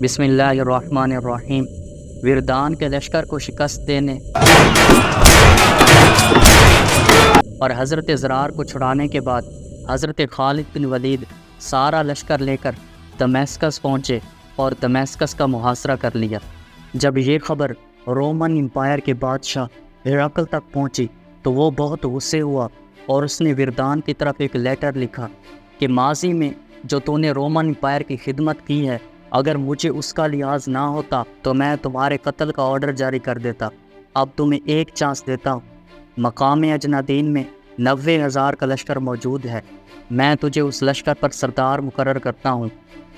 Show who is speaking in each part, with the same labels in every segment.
Speaker 1: بسم اللہ الرحمن الرحیم۔ وردان کے لشکر کو شکست دینے اور حضرت زرار کو چھڑانے کے بعد حضرت خالد بن ولید سارا لشکر لے کر دمیسکس پہنچے اور دمیسکس کا محاصرہ کر لیا۔ جب یہ خبر رومن امپائر کے بادشاہ ہرقل تک پہنچی تو وہ بہت غصے ہوا اور اس نے وردان کی طرف ایک لیٹر لکھا کہ ماضی میں جو تو نے رومن امپائر کی خدمت کی ہے، اگر مجھے اس کا لحاظ نہ ہوتا تو میں تمہارے قتل کا آرڈر جاری کر دیتا۔ اب تمہیں ایک چانس دیتا ہوں۔ مقام اجنادین میں 90,000 کا لشکر موجود ہے۔ میں تجھے اس لشکر پر سردار مقرر کرتا ہوں۔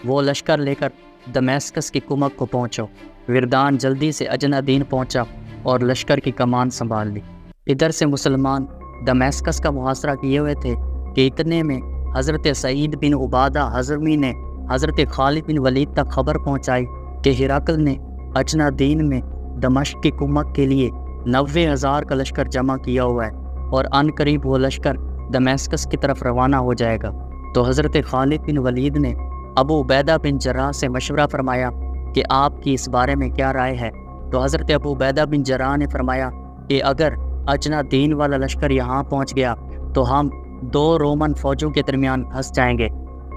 Speaker 1: وہ لشکر لے کر دمیسکس کی کمک کو پہنچو۔ وردان جلدی سے اجنادین پہنچا اور لشکر کی کمان سنبھال لی۔ ادھر سے مسلمان دمیسکس کا محاصرہ کیے ہوئے تھے کہ اتنے میں حضرت سعید بن عبادہ حضرمی نے حضرت خالد بن ولید تک خبر پہنچائی کہ ہرقل نے اجنادین میں دمشق کی کمک کے لیے 90,000 کا لشکر جمع کیا ہوا ہے اور عن قریب وہ لشکر دمیسکس کی طرف روانہ ہو جائے گا۔ تو حضرت خالد بن ولید نے ابو عبیدہ بن جراح سے مشورہ فرمایا کہ آپ کی اس بارے میں کیا رائے ہے؟ تو حضرت ابو عبیدہ بن جراح نے فرمایا کہ اگر اجنادین والا لشکر یہاں پہنچ گیا تو ہم 2 رومن فوجوں کے درمیان پھنس جائیں گے۔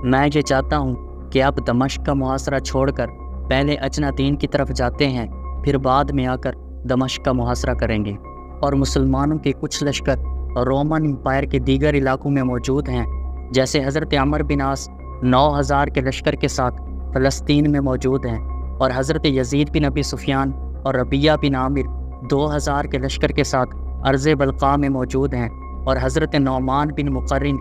Speaker 1: میں یہ چاہتا ہوں کہ اب دمشق کا محاصرہ چھوڑ کر پہلے اجنادین کی طرف جاتے ہیں، پھر بعد میں آ کر دمشق کا محاصرہ کریں گے۔ اور مسلمانوں کے کچھ لشکر رومن امپائر کے دیگر علاقوں میں موجود ہیں، جیسے حضرت عمر بن عاص 9,000 کے لشکر کے ساتھ فلسطین میں موجود ہیں، اور حضرت یزید بن ابی سفیان اور ربیعہ بن عامر 2,000 کے لشکر کے ساتھ ارض بلقاء میں موجود ہیں، اور حضرت نعمان بن مقرن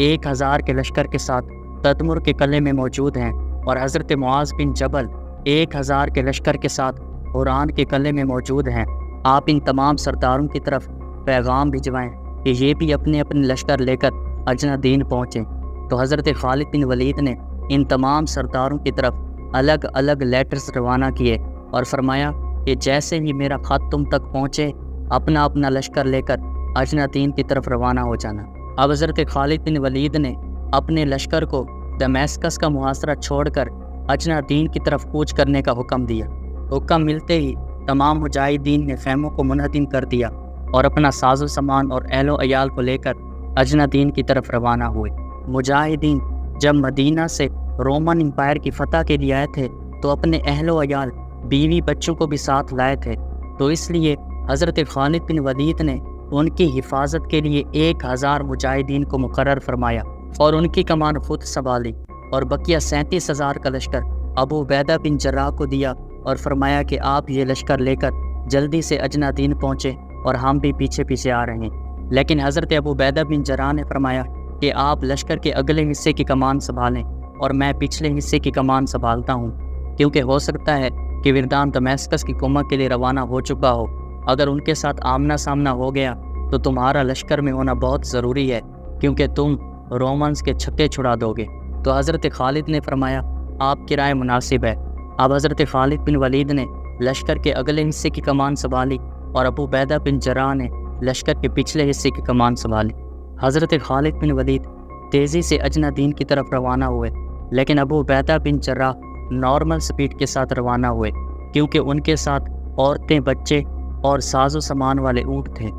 Speaker 1: 1,000 کے لشکر کے ساتھ تدمر کے قلعے میں موجود ہیں، اور حضرت معاذ بن جبل 1,000 کے لشکر کے ساتھ حوران کے قلعے میں موجود ہیں۔ آپ ان تمام سرداروں کی طرف پیغام بھجوائیں کہ یہ بھی اپنے اپنے لشکر لے کر اجنادین پہنچیں۔ تو حضرت خالد بن ولید نے ان تمام سرداروں کی طرف الگ الگ لیٹرز روانہ کیے اور فرمایا کہ جیسے ہی میرا خط تم تک پہنچے اپنا اپنا لشکر لے کر اجنادین کی طرف روانہ ہو جانا۔ اب حضرت خالد بن ولید نے اپنے لشکر کو دمیسکس کا محاصرہ چھوڑ کر اجنادین کی طرف کوچ کرنے کا حکم دیا۔ حکم ملتے ہی تمام مجاہدین نے خیموں کو منہدم کر دیا اور اپنا ساز و سامان اور اہل و عیال کو لے کر اجنادین کی طرف روانہ ہوئے۔ مجاہدین جب مدینہ سے رومن امپائر کی فتح کے لیے آئے تھے تو اپنے اہل و عیال، بیوی بچوں کو بھی ساتھ لائے تھے، تو اس لیے حضرت خالد بن ولید نے ان کی حفاظت کے لیے 1,000 مجاہدین کو مقرر فرمایا اور ان کی کمان خود سنبھالی، اور بقیہ 37,000 کا لشکر ابو عبیدہ بن جراح کو دیا اور فرمایا کہ آپ یہ لشکر لے کر جلدی سے اجنادین پہنچے اور ہم بھی پیچھے پیچھے آ رہے ہیں۔ لیکن حضرت ابو عبیدہ بن جراح نے فرمایا کہ آپ لشکر کے اگلے حصے کی کمان سنبھالیں اور میں پچھلے حصے کی کمان سنبھالتا ہوں، کیونکہ ہو سکتا ہے کہ وردان دمیسکس کی کمک کے لیے روانہ ہو چکا ہو۔ اگر ان کے ساتھ آمنا سامنا ہو گیا تو تمہارا لشکر میں ہونا بہت ضروری ہے، کیونکہ تم رومنز کے چھکے چھڑا دو گے۔ تو حضرت خالد نے فرمایا آپ کی رائے مناسب ہے۔ اب حضرت خالد بن ولید نے لشکر کے اگلے حصے کی کمان سنبھالی اور ابو عبیدہ بن جراح نے لشکر کے پچھلے حصے کی کمان سنبھالی۔ حضرت خالد بن ولید تیزی سے اجنادین کی طرف روانہ ہوئے، لیکن ابو عبیدہ بن جراح نارمل سپیڈ کے ساتھ روانہ ہوئے، کیونکہ ان کے ساتھ عورتیں، بچے اور ساز و سامان والے اونٹ تھے۔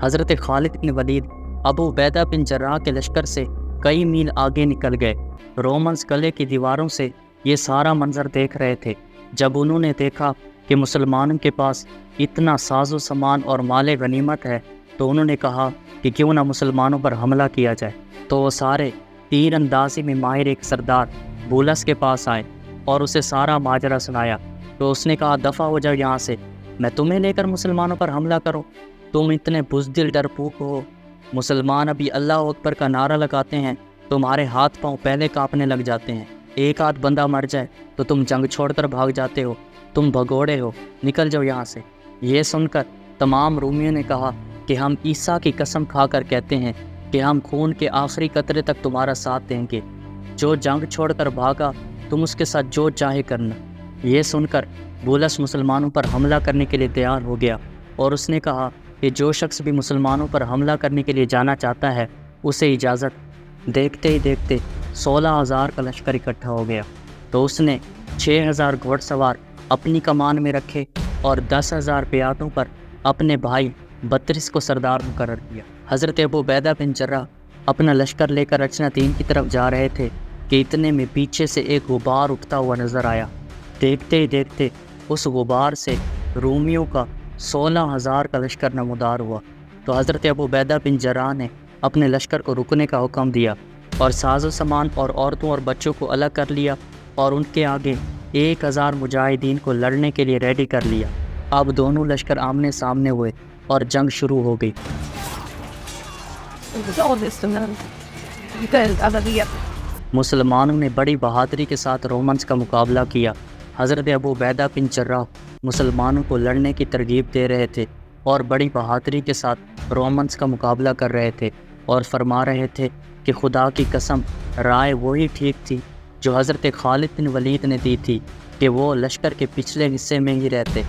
Speaker 1: حضرت خالد بن ولید ابو عبیدہ بن جراح کے لشکر سے کئی میل آگے نکل گئے۔ رومنز قلعے کی دیواروں سے یہ سارا منظر دیکھ رہے تھے۔ جب انہوں نے دیکھا کہ مسلمانوں کے پاس اتنا ساز و سامان اور مال غنیمت ہے تو انہوں نے کہا کہ کیوں نہ مسلمانوں پر حملہ کیا جائے۔ تو وہ سارے تیر اندازی میں ماہر ایک سردار بولس کے پاس آئے اور اسے سارا ماجرا سنایا۔ تو اس نے کہا دفع ہو جاؤ یہاں سے، میں تمہیں لے کر مسلمانوں پر حملہ کروں؟ تم اتنے بزدل ڈرپوک ہو۔ مسلمان ابھی اللہ اکبر کا نعرہ لگاتے ہیں، تمہارے ہاتھ پاؤں پہلے کانپنے لگ جاتے ہیں۔ ایک آدھ بندہ مر جائے تو تم جنگ چھوڑ کر بھاگ جاتے ہو، تم بھگوڑے ہو، نکل جاؤ یہاں سے۔ یہ سن کر تمام رومیوں نے کہا کہ ہم عیسیٰ کی قسم کھا کر کہتے ہیں کہ ہم خون کے آخری قطرے تک تمہارا ساتھ دیں گے۔ جو جنگ چھوڑ کر بھاگا تم اس کے ساتھ جو چاہے کرنا۔ یہ سن کر بولس مسلمانوں پر حملہ کرنے کے لیے تیار ہو گیا، اور اس نے کہا کہ جو شخص بھی مسلمانوں پر حملہ کرنے کے لیے جانا چاہتا ہے اسے اجازت۔ دیکھتے ہی دیکھتے 16,000 کا لشکر اکٹھا ہو گیا، تو اس نے 6,000 گھوڑ سوار اپنی کمان میں رکھے اور 10,000 پیادوں پر اپنے بھائی بطرس کو سردار مقرر کیا۔ حضرت ابو عبیدہ بن جراح اپنا لشکر لے کر اجنتین کی طرف جا رہے تھے کہ اتنے میں پیچھے سے ایک غبار اٹھتا ہوا نظر آیا۔ دیکھتے ہی دیکھتے اس غبار سے رومیوں کا 16,000 کا لشکر نمودار ہوا، تو حضرت ابو عبیدہ بن جراح نے اپنے لشکر کو رکنے کا حکم دیا اور ساز و سامان اور عورتوں اور بچوں کو الگ کر لیا اور ان کے آگے 1,000 مجاہدین کو لڑنے کے لیے ریڈی کر لیا۔ اب دونوں لشکر آمنے سامنے ہوئے اور جنگ شروع ہو گئی۔ مسلمانوں نے بڑی بہادری کے ساتھ رومنز کا مقابلہ کیا۔ حضرت ابو عبیدہ بن جراح مسلمانوں کو لڑنے کی ترغیب دے رہے تھے اور بڑی بہادری کے ساتھ رومنز کا مقابلہ کر رہے تھے اور فرما رہے تھے کہ خدا کی قسم، رائے وہی ٹھیک تھی جو حضرت خالد بن ولید نے دی تھی کہ وہ لشکر کے پچھلے حصے میں ہی رہتے۔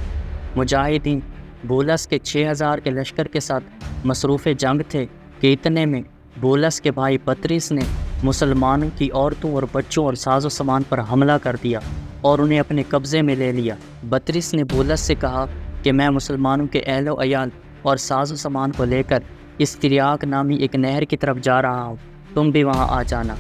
Speaker 1: مجاہدین بولس کے 6,000 کے لشکر کے ساتھ مصروف جنگ تھے کہ اتنے میں بولس کے بھائی بطرس نے مسلمانوں کی عورتوں اور بچوں اور ساز و سامان پر حملہ کر دیا اور انہیں اپنے قبضے میں لے لیا۔ بطرس نے بولس سے کہا کہ میں مسلمانوں کے اہل و عیال اور ساز و سامان کو لے کر اس تریاک نامی ایک نہر کی طرف جا رہا ہوں، تم بھی وہاں آ جانا۔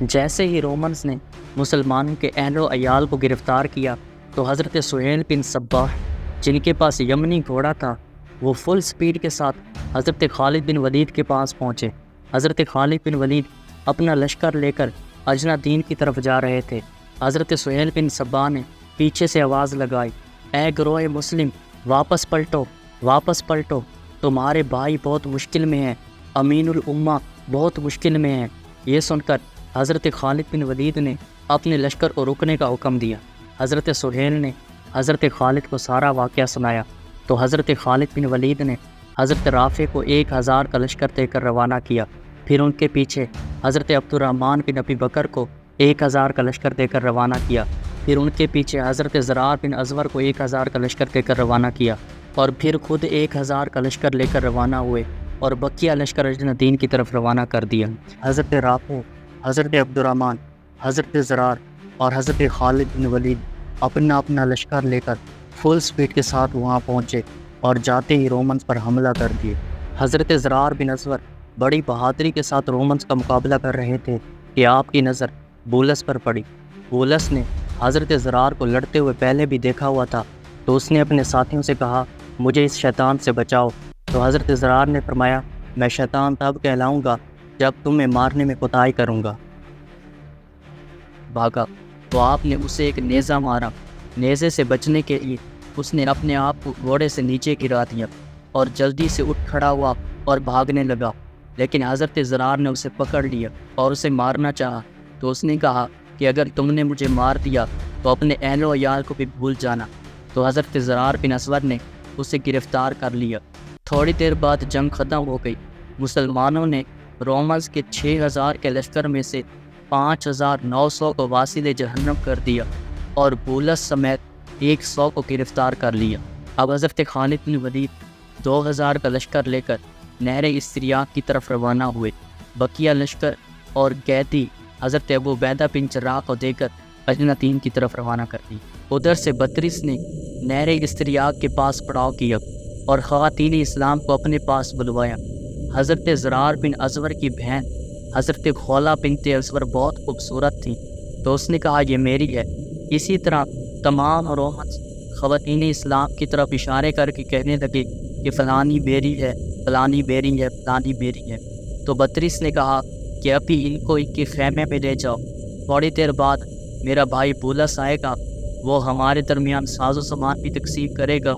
Speaker 1: جیسے ہی رومنز نے مسلمانوں کے اہل و عیال کو گرفتار کیا تو حضرت سہیل بن صباح، جن کے پاس یمنی گھوڑا تھا، وہ فل سپیڈ کے ساتھ حضرت خالد بن ولید کے پاس پہنچے۔ حضرت خالد بن ولید اپنا لشکر لے کر اجنتین کی طرف جا رہے تھے۔ حضرت سہیل بن صباح نے پیچھے سے آواز لگائی، اے گروہ مسلم، واپس پلٹو، واپس پلٹو، تمہارے بھائی بہت مشکل میں ہیں، امین الامہ بہت مشکل میں ہیں۔ یہ سن کر حضرت خالد بن ولید نے اپنے لشکر کو رکنے کا حکم دیا۔ حضرت سہیل نے حضرت خالد کو سارا واقعہ سنایا تو حضرت خالد بن ولید نے حضرت رافع کو 1,000 کا لشکر دے کر روانہ کیا۔ پھر ان کے پیچھے حضرت عبد الرحمن بن ابی بکر کو 1,000 کا لشکر دے کر روانہ کیا۔ پھر ان کے پیچھے حضرت زرار بن ازور کو 1,000 کا لشکر دے کر روانہ کیا اور پھر خود 1,000 کا لشکر لے کر روانہ ہوئے اور بقیہ لشکر اجنتین کی طرف روانہ کر دیا۔ حضرت رافع، حضرت عبد الرحمن، حضرت زرار اور حضرت خالد بن ولید اپنا اپنا لشکر لے کر فل سپیڈ کے ساتھ وہاں پہنچے اور جاتے ہی رومنز پر حملہ کر دیے۔ حضرت زرار بن ازور بڑی بہادری کے ساتھ رومنز کا مقابلہ کر رہے تھے کہ آپ کی نظر بولس پر پڑی۔ بولس نے حضرت زرار کو لڑتے ہوئے پہلے بھی دیکھا ہوا تھا، تو اس نے اپنے ساتھیوں سے کہا، مجھے اس شیطان سے بچاؤ۔ تو حضرت زرار نے فرمایا، میں شیطان تب کہلاؤں گا جب تمہیں مارنے میں کوتاہی کروں گا۔ بھاگا تو آپ نے اسے ایک نیزہ مارا۔ نیزے سے بچنے کے لیے اس نے اپنے آپ کو گھوڑے سے نیچے گرا دیا اور جلدی سے اٹھ کھڑا ہوا اور بھاگنے لگا، لیکن حضرت زرار نے اسے پکڑ لیا اور اسے مارنا چاہا تو اس نے کہا کہ اگر تم نے مجھے مار دیا تو اپنے اہل و عیال کو بھی بھول جانا۔ تو حضرت زرار بن ازور نے اسے گرفتار کر لیا۔ تھوڑی دیر بعد جنگ ختم ہو گئی۔ مسلمانوں نے رومنز کے 6,000 کے لشکر میں سے 5,900 کو واصل جہنم کر دیا اور بولس سمیت 100 کو گرفتار کر لیا۔ اب حضرت خالد بن ولید 2,000 کا لشکر لے کر نہر استریاق کی طرف روانہ ہوئے۔ بقیہ لشکر اور قیدی حضرت ابو عبیدہ بن جراح کو دے کر اجنتین کی طرف روانہ کر دی۔ ادھر سے بطرس نے نہر استریاق کے پاس پڑاؤ کیا اور خواتین اسلام کو اپنے پاس بلوایا۔ حضرت زرار بن ازور کی بہن حضرت خولہ بنت ازور بہت خوبصورت تھی، تو اس نے کہا یہ میری ہے۔ اسی طرح تمام رومنز خواتین اسلام کی طرف اشارے کر کے کہنے لگے کہ فلانی میری ہے، فلانی میری ہے، فلانی میری ہے۔ تو بطرس نے کہا کہ ابھی ان کو ان کے خیمے میں لے جاؤ، تھوڑی دیر بعد میرا بھائی بولس آئے گا، وہ ہمارے درمیان ساز و سامان بھی تقسیم کرے گا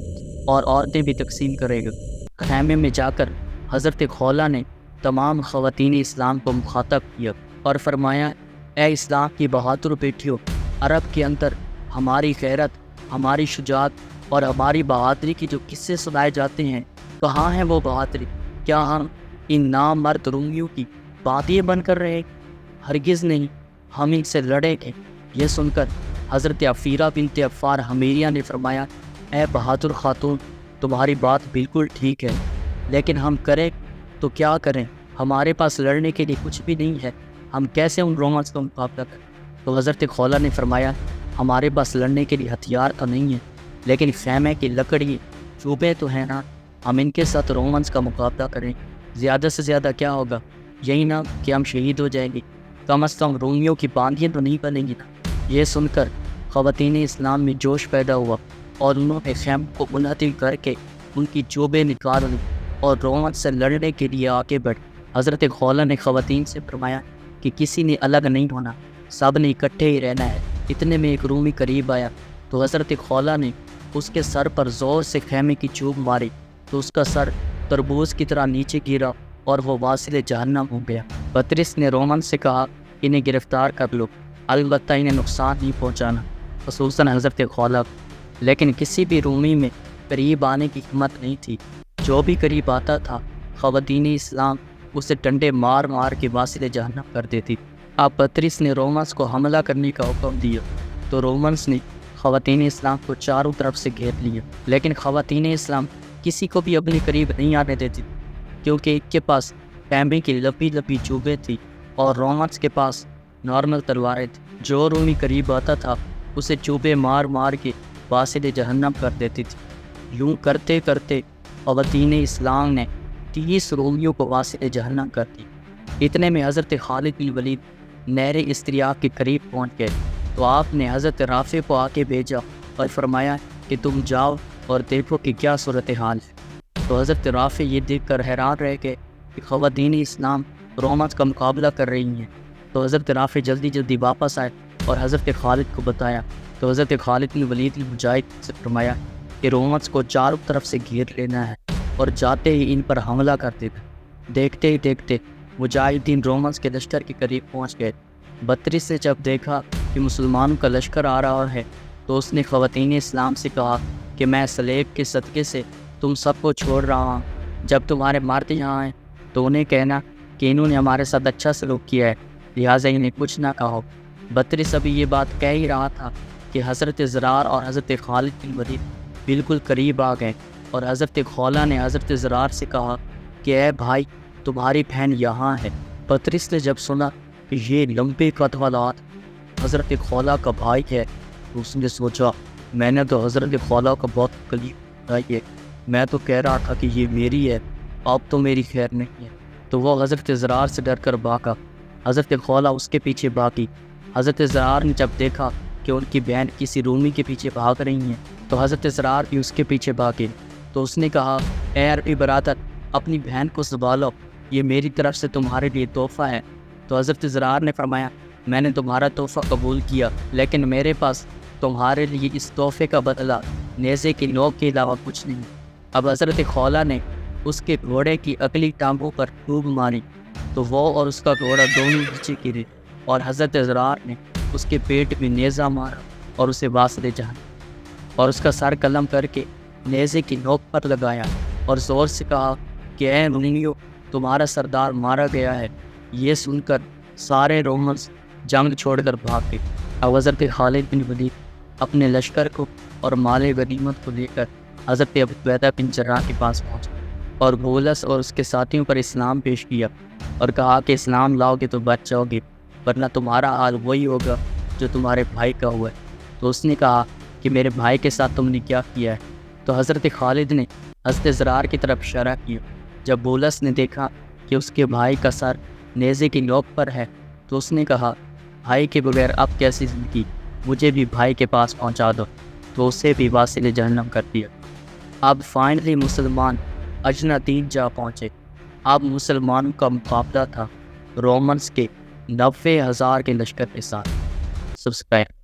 Speaker 1: اور عورتیں بھی تقسیم کرے گا۔ خیمے میں جا کر حضرت خولہ نے تمام خواتین اسلام کو مخاطب کیا اور فرمایا، اے اسلام کی بہادر بیٹیوں، عرب کے اندر ہماری غیرت، ہماری شجاعت اور ہماری بہادری کی جو قصے سنائے جاتے ہیں، کہاں ہیں وہ بہادری؟ کیا ہم ان نامرد رومیوں کی باتیں بن کر رہے؟ ہرگز نہیں، ہم ان سے لڑیں گے۔ یہ سن کر حضرت عفیرہ بنت عفار حمیریہ نے فرمایا، اے بہادر خاتون، تمہاری بات بالکل ٹھیک ہے، لیکن ہم کریں تو کیا کریں؟ ہمارے پاس لڑنے کے لیے کچھ بھی نہیں ہے، ہم کیسے ان رومنز کا مقابلہ کریں؟ تو حضرت خولہ نے فرمایا، ہمارے پاس لڑنے کے لیے ہتھیار تو نہیں ہے، لیکن خیمے کی لکڑی چوبے تو ہیں نا، ہم ان کے ساتھ رومنس کا مقابلہ کریں، زیادہ سے زیادہ کیا ہوگا، یہی نا کہ ہم شہید ہو جائیں گے، کم از کم رومیوں کی باندیاں تو نہیں بنیں گی نا۔ یہ سن کر خواتین اسلام میں جوش پیدا ہوا اور انہوں نے خیم کو منہدم کر کے ان کی چوبیں نکال لی اور رومنس سے لڑنے کے لیے آگے بڑھ۔ حضرت خولہ نے خواتین سے فرمایا کہ کسی نے الگ نہیں ہونا، سب نے اکٹھے ہی رہنا ہے۔ اتنے میں ایک رومی قریب آیا تو حضرت خولہ نے اس کے سر پر زور سے خیمے کی چوب ماری تو اس کا سر تربوز کی طرح نیچے گرا اور وہ واصل جہنم ہو گیا۔ بطرس نے رومن سے کہا انہیں گرفتار کر لو، البتہ انہیں نقصان نہیں پہنچانا، خصوصاً حضرت خولہ، لیکن کسی بھی رومی میں قریب آنے کی ہمت نہیں تھی۔ جو بھی قریب آتا تھا خواتین اسلام اسے ڈنڈے مار مار کے واصل جہنم کر دیتی۔ اب بطرس نے رومنس کو حملہ کرنے کا حکم دیا تو رومنس نے خواتین اسلام کو چاروں طرف سے گھیر لیا، لیکن خواتین اسلام کسی کو بھی اپنے قریب نہیں آنے دیتی کیونکہ ایک کے پاس تانبے کی لمبی لمبی چوبیں تھیں اور رومنس کے پاس نارمل تلواریں تھیں۔ جو رومی قریب آتا تھا اسے چوبے مار مار کے واصل جہنم کر دیتی تھی۔ یوں کرتے کرتے خواتین اسلام نے 30 رومیوں کو واصل جہنم کر دی۔ اتنے میں حضرت خالد بن ولید نہر استریاق کے قریب پہنچ گئے تو آپ نے حضرت رافع کو آ کے بھیجا اور فرمایا کہ تم جاؤ اور دیکھو کہ کیا صورتحال ہے۔ تو حضرت رافع یہ دیکھ کر حیران رہ گئے کہ خواتین اسلام رومنس کا مقابلہ کر رہی ہیں۔ تو حضرت رافع جلدی جلدی واپس آئے اور حضرت خالد کو بتایا تو حضرت خالد بن ولید نے مجاہد سے فرمایا کہ رومنس کو چاروں طرف سے گھیر لینا ہے اور جاتے ہی ان پر حملہ کر دینا۔ دیکھتے ہی دیکھتے مجاہدین رومنس کے لشکر کے قریب پہنچ گئے۔ بطرس نے جب دیکھا کہ مسلمانوں کا لشکر آ رہا ہے تو اس نے خواتین اسلام سے کہا کہ میں سلیب کے صدقے سے تم سب کو چھوڑ رہا ہوں، جب تمہارے مرد یہاں آئیں تو انہیں کہنا کہ انہوں نے ہمارے ساتھ اچھا سلوک کیا ہے، لہٰذا انہیں کچھ نہ کہو۔ بطرس ابھی یہ بات کہہ ہی رہا تھا کہ حضرت زرار اور حضرت خالد بن ولید بالکل قریب آ گئے اور حضرت خولہ نے حضرت زرار سے کہا کہ اے بھائی تمہاری بہن یہاں ہے۔ بطرس نے جب سنا کہ یہ لمبے قد والا حضرت خولہ کا بھائی ہے تو اس نے سوچا میں نے تو حضرت خولہ کا بہت قریب بھائی ہے، میں تو کہہ رہا تھا کہ یہ میری ہے، اب تو میری خیر نہیں ہے۔ تو وہ حضرت زرار سے ڈر کر بھاگا، حضرت خولہ اس کے پیچھے بھاگی۔ حضرت زرار نے جب دیکھا کہ ان کی بہن کسی رومی کے پیچھے بھاگ رہی ہیں تو حضرت زرار بھی اس کے پیچھے بھاگے۔ تو اس نے کہا اے عربی برادر اپنی بہن کو سنبھالو، یہ میری طرف سے تمہارے لیے تحفہ ہے۔ تو حضرت زرار نے فرمایا میں نے تمہارا تحفہ قبول کیا، لیکن میرے پاس تمہارے لیے اس تحفے کا بدلہ نیزے کی نوک کے علاوہ کچھ نہیں۔ اب حضرت خولہ نے اس کے گھوڑے کی اگلی ٹانگوں پر ڈوب ماری تو وہ اور اس کا گھوڑا دونوں نیچے گرے اور حضرت زرار نے اس کے پیٹ میں نیزہ مارا اور اسے واصل جہنم اور اس کا سر قلم کر کے نیزے کی نوک پر لگایا اور زور سے کہا کہ اے رومیو تمہارا سردار مارا گیا ہے۔ یہ سن کر سارے رومنس جنگ چھوڑ کر بھاگ گئے۔ اب حضرت خالد بن ولید اپنے لشکر کو اور مال غنیمت کو لے کر حضرت ابو عبیدہ بن جراح کے پاس پہنچے اور بولس اور اس کے ساتھیوں پر اسلام پیش کیا اور کہا کہ اسلام لاؤ گے تو بچ جاؤ گے، ورنہ تمہارا حال وہی ہوگا جو تمہارے بھائی کا ہوا ہے۔ تو اس نے کہا کہ میرے بھائی کے ساتھ تم نے کیا کیا ہے؟ تو حضرت خالد نے حضرت زرار کی طرف اشارہ کیا۔ جب بولس نے دیکھا کہ اس کے بھائی کا سر نیزے کی نوک پر ہے تو اس نے کہا بھائی کے بغیر اب کیسی زندگی، مجھے بھی بھائی کے پاس پہنچا دو۔ تو اسے بھی واصل جہنم کر دیا۔ اب فائنلی مسلمان اجنادین جا پہنچے۔ اب مسلمانوں کا مقابلہ تھا رومنس کے 90,000 کے لشکر کے ساتھ۔ سبسکرائب